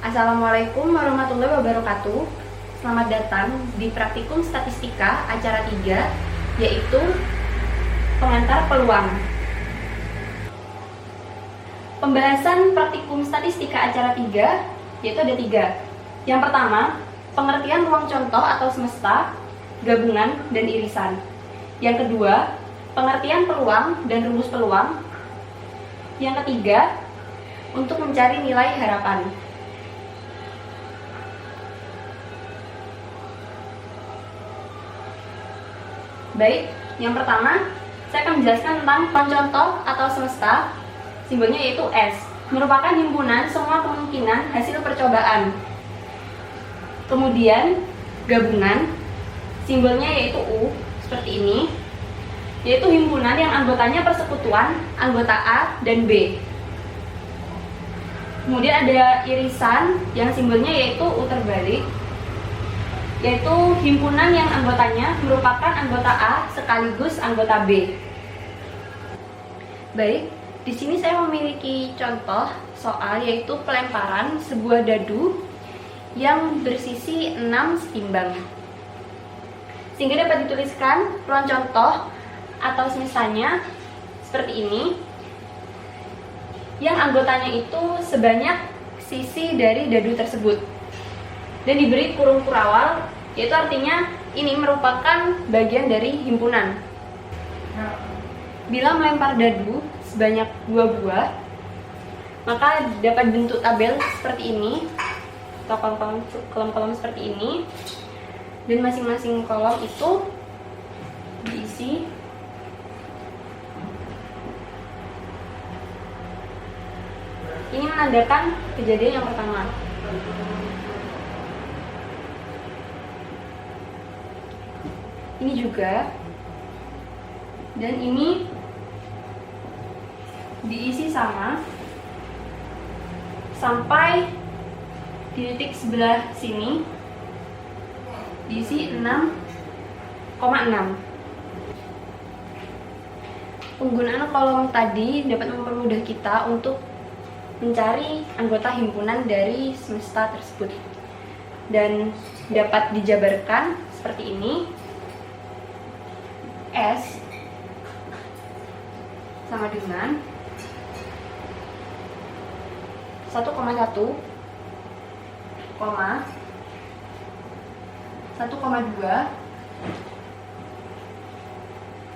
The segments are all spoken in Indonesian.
Assalamualaikum warahmatullahi wabarakatuh. Selamat datang di Praktikum Statistika acara 3, yaitu pengantar peluang. Pembahasan Praktikum Statistika acara 3 yaitu ada 3. Yang pertama, pengertian ruang contoh atau semesta, gabungan, dan irisan. Yang kedua, pengertian peluang dan rumus peluang. Yang ketiga, untuk mencari nilai harapan. Baik, yang pertama, saya akan menjelaskan tentang contoh atau semesta, simbolnya yaitu S, merupakan himpunan semua kemungkinan hasil percobaan. Kemudian, gabungan, simbolnya yaitu U, seperti ini, yaitu himpunan yang anggotanya persekutuan, anggota A dan B. Kemudian ada irisan, yang simbolnya yaitu U terbalik, yaitu himpunan yang anggotanya merupakan anggota A sekaligus anggota B. Baik, di sini saya memiliki contoh soal yaitu pelemparan sebuah dadu yang bersisi 6 setimbang. Sehingga dapat dituliskan ruang contoh atau semestanya seperti ini, yang anggotanya itu sebanyak sisi dari dadu tersebut. Dan diberi kurung kurawal, yaitu artinya ini merupakan bagian dari himpunan. Bila melempar dadu sebanyak 2 buah, maka dapat bentuk tabel seperti ini, atau kolom-kolom seperti ini, dan masing-masing kolom itu diisi ini menandakan kejadian yang pertama. Ini juga, dan ini diisi sama sampai di titik sebelah sini diisi 6,6. Penggunaan kolom tadi dapat mempermudah kita untuk mencari anggota himpunan dari semesta tersebut, dan dapat dijabarkan seperti ini. S sama dengan 1,1, 1,2,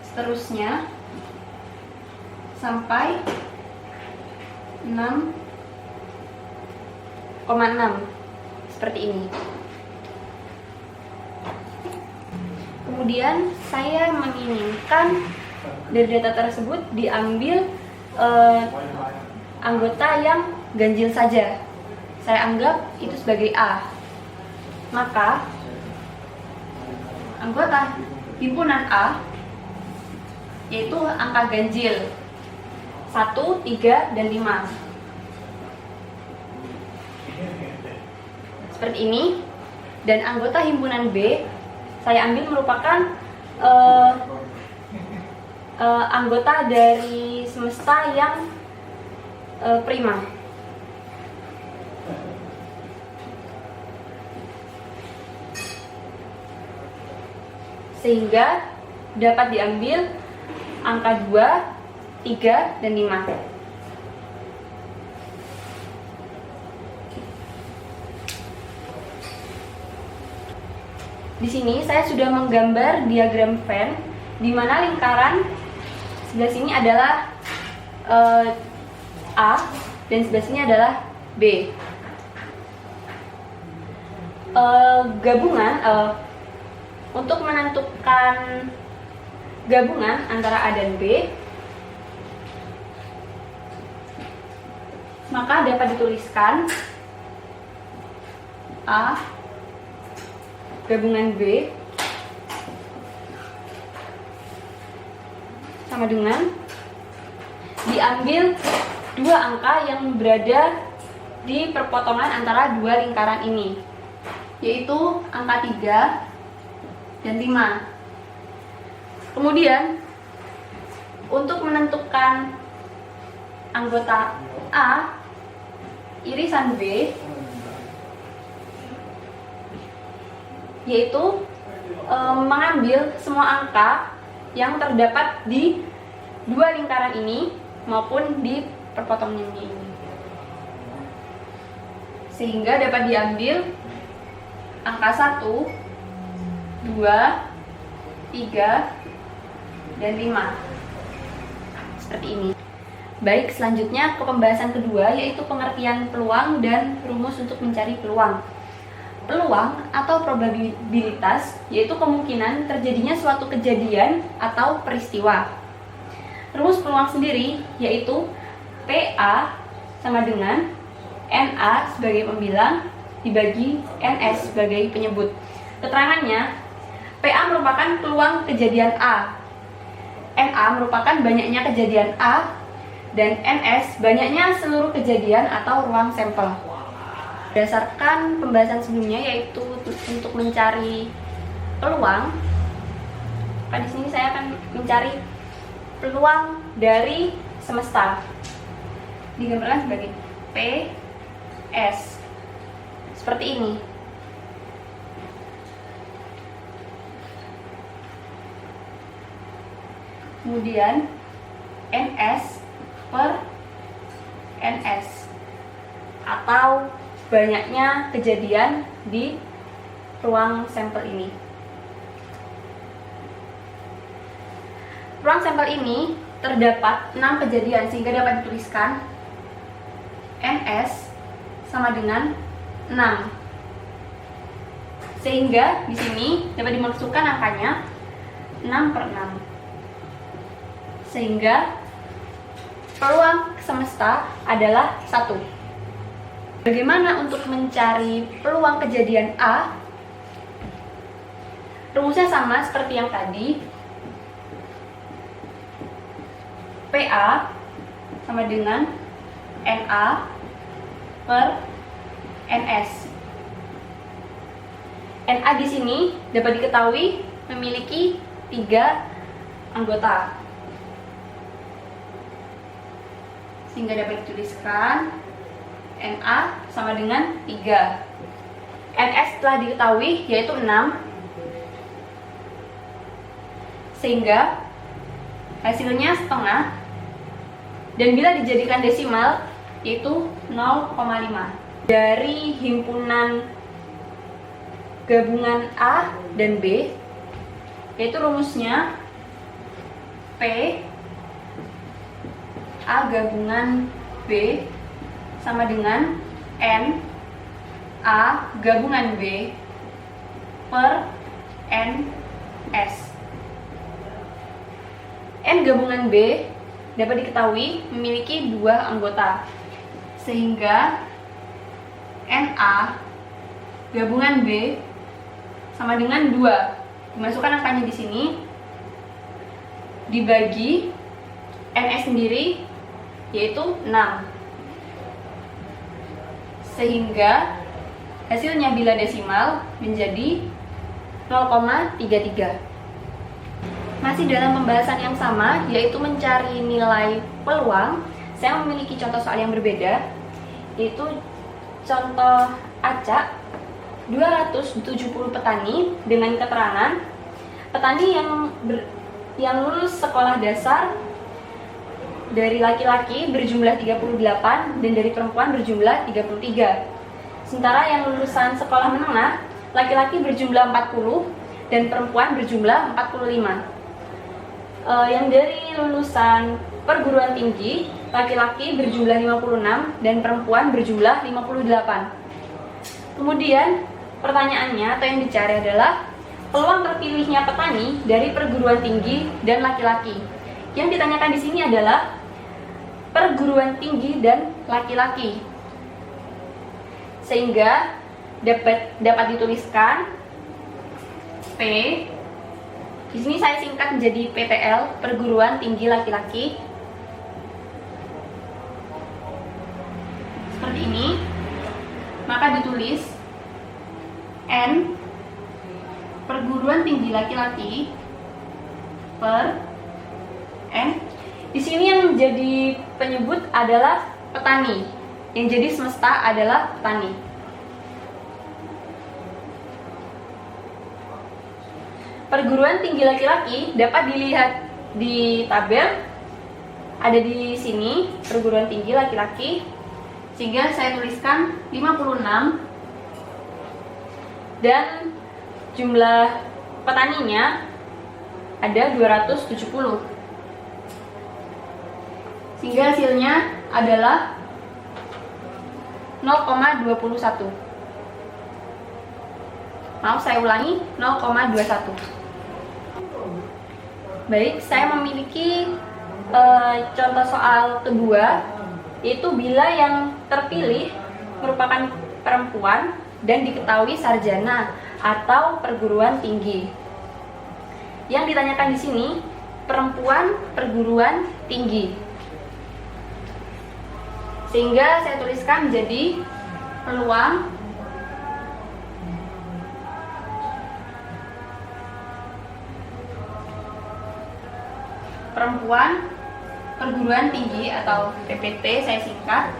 seterusnya sampai 6,6 seperti ini. Kemudian saya menginginkan dari data tersebut diambil anggota yang ganjil saja. Saya anggap itu sebagai A. Maka anggota himpunan A yaitu angka ganjil 1, 3, dan 5. Seperti ini. Dan anggota himpunan B saya ambil merupakan anggota dari semesta yang prima. Sehingga dapat diambil angka 2, 3, dan 5. Di sini saya sudah menggambar diagram Venn, di mana lingkaran sebelah sini adalah A dan sebelah sini adalah B. Gabungan untuk menentukan gabungan antara A dan B, maka dapat dituliskan A gabungan B sama dengan diambil 2 angka yang berada di perpotongan antara 2 lingkaran ini, yaitu angka 3 dan 5. Kemudian untuk menentukan anggota A irisan B, yaitu mengambil semua angka yang terdapat di dua lingkaran ini maupun di perpotongannya ini, sehingga dapat diambil angka 1, 2, 3, dan 5 seperti ini. Baik, selanjutnya ke pembahasan kedua, yaitu pengertian peluang dan rumus untuk mencari peluang. Peluang atau probabilitas yaitu kemungkinan terjadinya suatu kejadian atau peristiwa. Rumus peluang sendiri yaitu PA sama dengan NA sebagai pembilang dibagi NS sebagai penyebut. Keterangannya, PA merupakan peluang kejadian A, NA merupakan banyaknya kejadian A, dan NS banyaknya seluruh kejadian atau ruang sampel. Berdasarkan pembahasan sebelumnya, yaitu untuk mencari peluang, di sini saya akan mencari peluang dari semesta, digambarkan sebagai PS seperti ini. Kemudian NS per NS atau banyaknya kejadian di ruang sampel ini. Ruang sampel ini terdapat 6 kejadian, sehingga dapat dituliskan NS sama dengan 6. Sehingga di sini dapat dimasukkan angkanya 6 per 6. Sehingga peluang semesta adalah 1. Bagaimana untuk mencari peluang kejadian A? Rumusnya sama seperti yang tadi. PA sama dengan NA per NS. NA di sini dapat diketahui memiliki 3 anggota, sehingga dapat dituliskan NA sama dengan 3. NS telah diketahui yaitu 6, sehingga hasilnya setengah, dan bila dijadikan desimal yaitu 0,5. Dari himpunan gabungan A dan B, yaitu rumusnya P A gabungan B sama dengan N A gabungan B per N S. N gabungan B dapat diketahui memiliki 2 anggota, sehingga NA gabungan B sama dengan 2. Dimasukkan angkanya di sini, dibagi NS sendiri yaitu 6. Sehingga hasilnya bila desimal menjadi 0,33. Masih dalam pembahasan yang sama, yaitu mencari nilai peluang, saya memiliki contoh soal yang berbeda, yaitu contoh acak 270 petani dengan keterangan petani yang lulus sekolah dasar dari laki-laki berjumlah 38 dan dari perempuan berjumlah 33. Sementara yang lulusan sekolah menengah, laki-laki berjumlah 40 dan perempuan berjumlah 45. Yang dari lulusan perguruan tinggi, laki-laki berjumlah 56 dan perempuan berjumlah 58. Kemudian pertanyaannya atau yang dicari adalah peluang terpilihnya petani dari perguruan tinggi dan laki-laki. Yang ditanyakan di sini adalah perguruan tinggi dan laki-laki, sehingga dapat dituliskan P. Di sini saya singkat menjadi PTL, perguruan tinggi laki-laki. Seperti ini. Maka ditulis N perguruan tinggi laki-laki per N. Di sini yang menjadi penyebut adalah petani. Yang jadi semesta adalah petani. perguruan tinggi laki-laki dapat dilihat di tabel, ada di sini perguruan tinggi laki-laki, sehingga saya tuliskan 56 dan jumlah petaninya ada 270, sehingga hasilnya adalah 0,21. Maaf, saya ulangi, 0,21. Baik, saya memiliki contoh soal kedua, yaitu bila yang terpilih merupakan perempuan dan diketahui sarjana atau perguruan tinggi. Yang ditanyakan di sini, perempuan perguruan tinggi. Sehingga saya tuliskan menjadi peluang perempuan perguruan tinggi atau PPT saya singkat.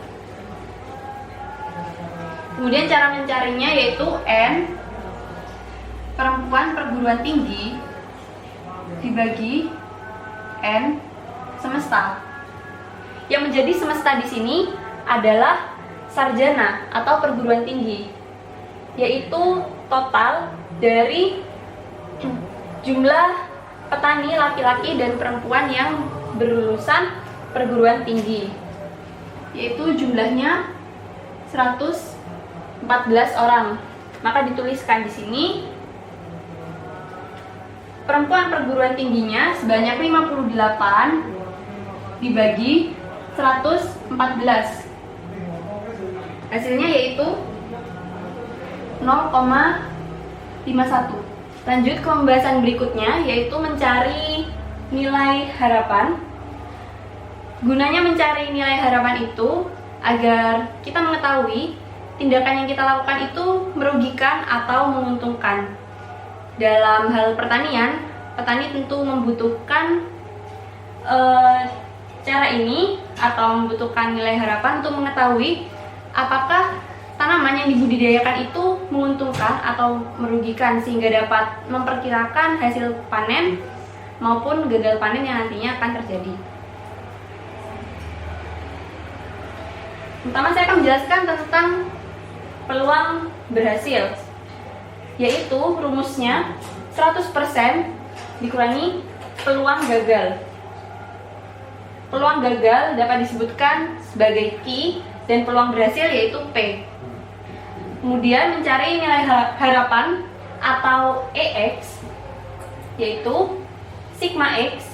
Kemudian cara mencarinya yaitu N perempuan perguruan tinggi dibagi N semesta. Yang menjadi semesta di sini adalah sarjana atau perguruan tinggi, yaitu total dari jumlah petani laki-laki dan perempuan yang berlulusan perguruan tinggi, yaitu jumlahnya 114 orang. Maka dituliskan di sini perempuan perguruan tingginya sebanyak 58 dibagi 114. Hasilnya yaitu 0,51. Lanjut ke pembahasan berikutnya, yaitu mencari nilai harapan. Gunanya mencari nilai harapan itu agar kita mengetahui tindakan yang kita lakukan itu merugikan atau menguntungkan. Dalam hal pertanian, petani tentu membutuhkan cara ini atau membutuhkan nilai harapan untuk mengetahui apakah tanaman yang dibudidayakan itu menguntungkan atau merugikan, sehingga dapat memperkirakan hasil panen maupun gagal panen yang nantinya akan terjadi. Pertama, saya akan menjelaskan tentang peluang berhasil, yaitu rumusnya 100% dikurangi peluang gagal. Peluang gagal dapat disebutkan sebagai Q dan peluang berhasil yaitu P. Kemudian mencari nilai harapan atau EX, yaitu sigma X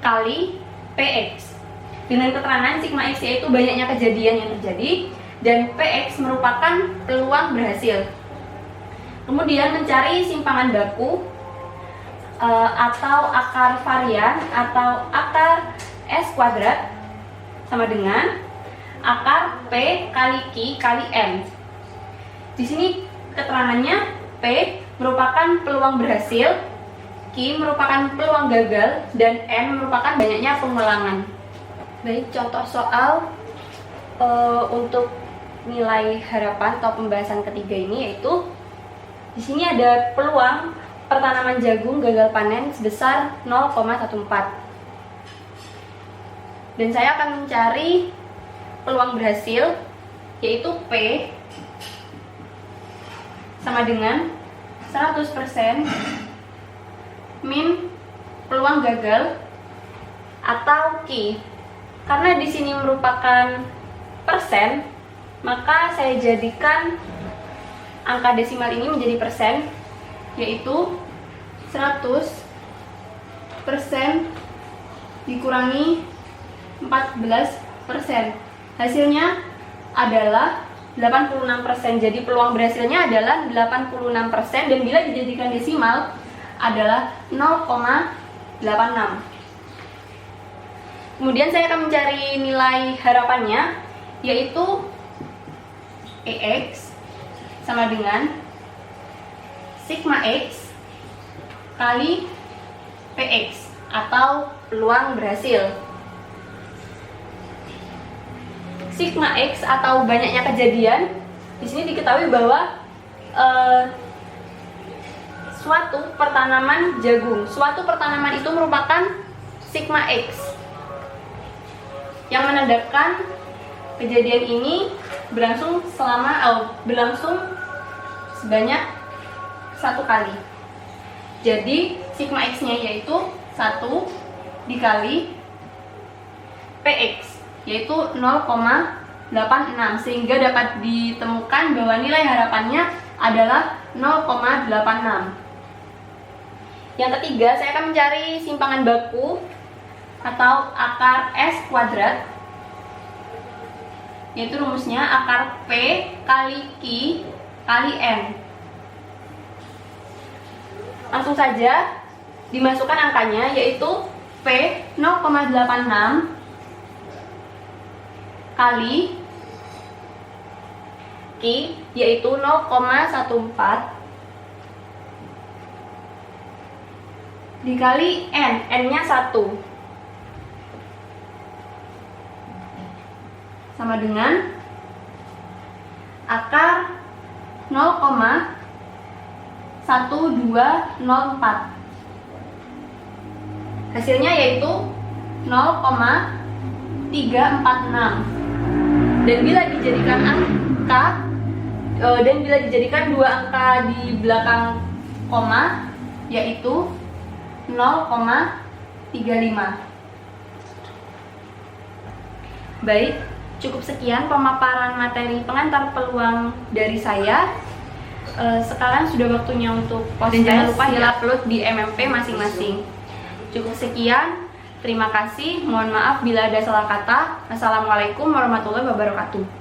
kali PX. Dengan keterangan sigma X yaitu banyaknya kejadian yang terjadi dan PX merupakan peluang berhasil. Kemudian mencari simpangan baku atau akar varian atau akar S kuadrat sama dengan akar P kali Q kali M. Di sini keterangannya P merupakan peluang berhasil, Q merupakan peluang gagal, dan M merupakan banyaknya pengulangan. Baik, contoh soal untuk nilai harapan atau pembahasan ketiga ini yaitu di sini ada peluang pertanaman jagung gagal panen sebesar 0,14. Dan saya akan mencari peluang berhasil yaitu P sama dengan 100% min peluang gagal atau Q. Karena di sini merupakan persen, maka saya jadikan angka desimal ini menjadi persen, yaitu 100% dikurangi 14%. Hasilnya adalah 86%. Jadi peluang berhasilnya adalah 86% dan bila dijadikan desimal adalah 0,86. Kemudian saya akan mencari nilai harapannya, yaitu EX sama dengan sigma X kali PX atau peluang berhasil. Sigma X atau banyaknya kejadian, di sini diketahui bahwa suatu pertanaman jagung. Suatu pertanaman itu merupakan sigma X yang menandakan kejadian ini berlangsung sebanyak 1 kali. Jadi sigma X-nya yaitu 1 dikali PX, yaitu 0,86, sehingga dapat ditemukan bahwa nilai harapannya adalah 0,86. Yang ketiga, saya akan mencari simpangan baku atau akar S kuadrat, yaitu rumusnya akar P kali Q kali N. Langsung saja dimasukkan angkanya, yaitu P 0,86 kali Q yaitu 0,14 dikali N, N-nya 1, sama dengan akar 0,1204. Hasilnya yaitu 0,346. Dan bila dijadikan dua angka di belakang koma, yaitu 0,35. Baik, cukup sekian pemaparan materi pengantar peluang dari saya. Sekarang sudah waktunya untuk post, dan jangan lupa di-upload di MMP masing-masing. Cukup sekian, terima kasih. Mohon maaf bila ada salah kata. Assalamualaikum warahmatullahi wabarakatuh.